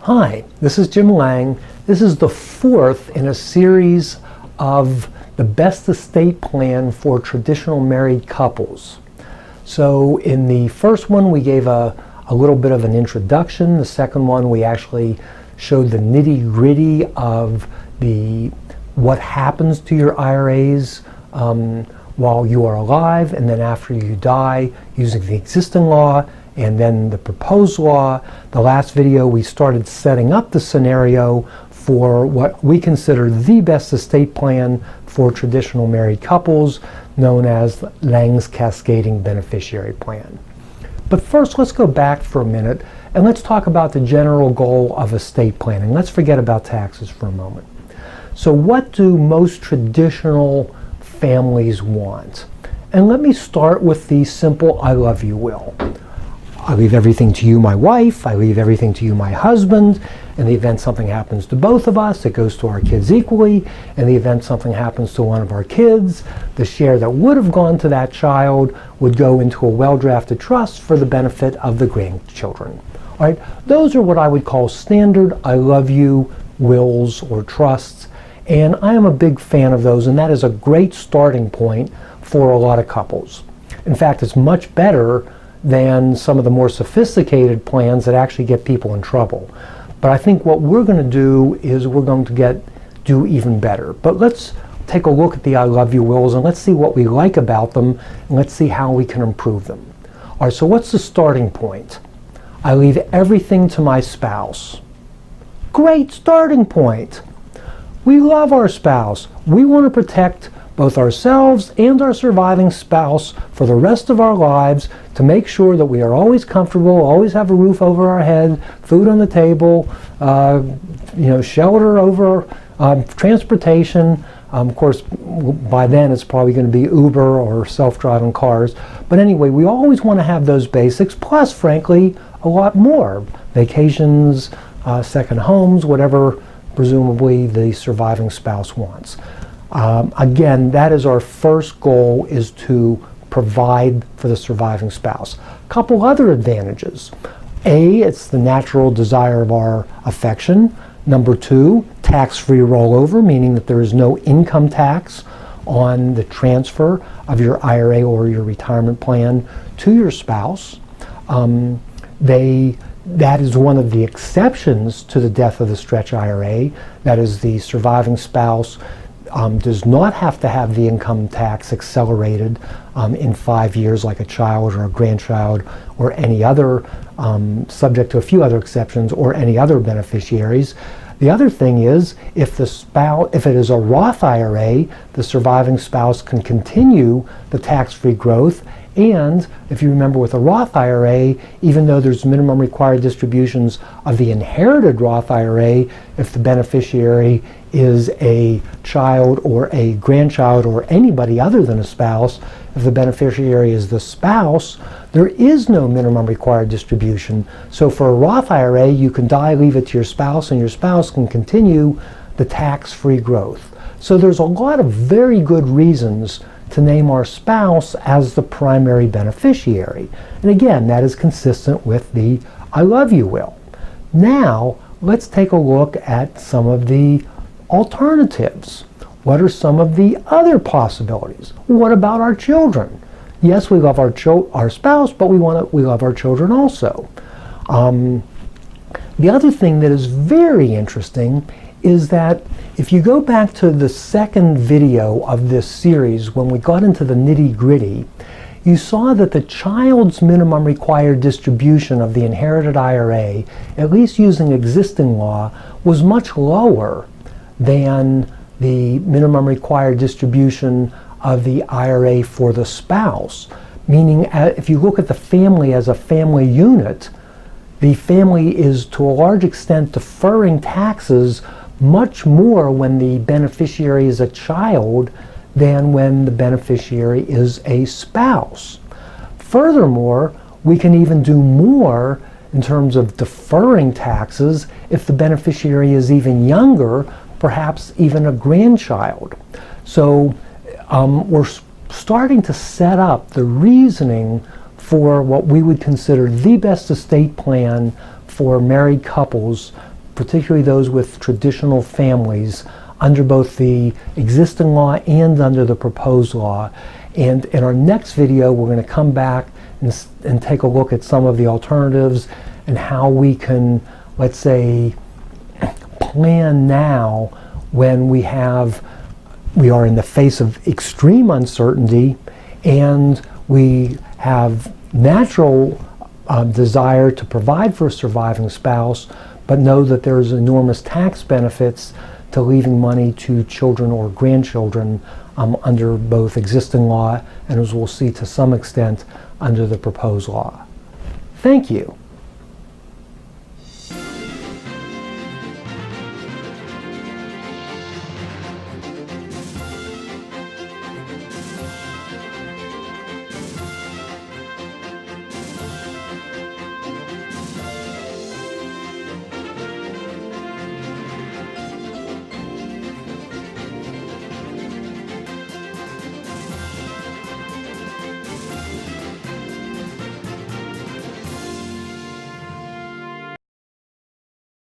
Hi, this is Jim Lange. This is the fourth in a series of the best estate plan for traditional married couples. So in the first one we gave a little bit of an introduction. The second one we actually showed the nitty-gritty of what happens to your IRAs while you are alive and then after you die using the existing law and then the proposed law. The last video we started setting up the scenario for what we consider the best estate plan for traditional married couples, known as Lange's Cascading Beneficiary plan. But first, let's go back for a minute and let's talk about the general goal of estate planning. Let's forget about taxes for a moment. So what do most traditional families want? And let me start with the simple I love you will. I leave everything to you, my wife. I leave everything to you, my husband. In the event something happens to both of us, it goes to our kids equally. In the event something happens to one of our kids, the share that would have gone to that child would go into a well-drafted trust for the benefit of the grandchildren. All right? Those are what I would call standard I love you wills or trusts. And I am a big fan of those, and that is a great starting point for a lot of couples. In fact, it's much better than some of the more sophisticated plans that actually get people in trouble. But I think what we're going to do is we're going to do even better. But let's take a look at the I love you wills and let's see what we like about them and let's see how we can improve them. All right, so what's the starting point? I leave everything to my spouse. Great starting point. We love our spouse. We want to protect both ourselves and our surviving spouse for the rest of our lives to make sure that we are always comfortable, always have a roof over our head, food on the table, shelter over, transportation. Of course, by then it's probably going to be Uber or self-driving cars. But anyway, we always want to have those basics, plus, frankly, a lot more. Vacations, second homes, whatever presumably the surviving spouse wants. Again, that is our first goal, is to provide for the surviving spouse. A couple other advantages. A, it's the natural desire of our affection. Number two, tax-free rollover, meaning that there is no income tax on the transfer of your IRA or your retirement plan to your spouse. That is one of the exceptions to the death of the stretch IRA. That is, the surviving spouse does not have to have the income tax accelerated in 5 years like a child or a grandchild or any other, subject to a few other exceptions, or any other beneficiaries. The other thing is, if it is a Roth IRA, the surviving spouse can continue the tax-free growth. And if you remember, with a Roth IRA, even though there's minimum required distributions of the inherited Roth IRA, if the beneficiary is a child or a grandchild or anybody other than a spouse, if the beneficiary is the spouse, there is no minimum required distribution. So for a Roth IRA, you can die, leave it to your spouse, and your spouse can continue the tax-free growth. So there's a lot of very good reasons to name our spouse as the primary beneficiary. And again, that is consistent with the I love you will. Now, let's take a look at some of the alternatives. What are some of the other possibilities? What about our children? Yes, we love our spouse, but we love our children also. The other thing that is very interesting is that if you go back to the second video of this series, when we got into the nitty-gritty, you saw that the child's minimum required distribution of the inherited IRA, at least using existing law, was much lower than the minimum required distribution of the IRA for the spouse. Meaning, if you look at the family as a family unit, the family is to a large extent deferring taxes much more when the beneficiary is a child than when the beneficiary is a spouse. Furthermore, we can even do more in terms of deferring taxes if the beneficiary is even younger, perhaps even a grandchild. So we're starting to set up the reasoning for what we would consider the best estate plan for married couples particularly those with traditional families, under both the existing law and under the proposed law. And in our next video, we're going to come back and take a look at some of the alternatives and how we can, let's say, plan now when we are in the face of extreme uncertainty and we have natural desire to provide for a surviving spouse, but know that there's enormous tax benefits to leaving money to children or grandchildren under both existing law and, as we'll see to some extent, under the proposed law. Thank you.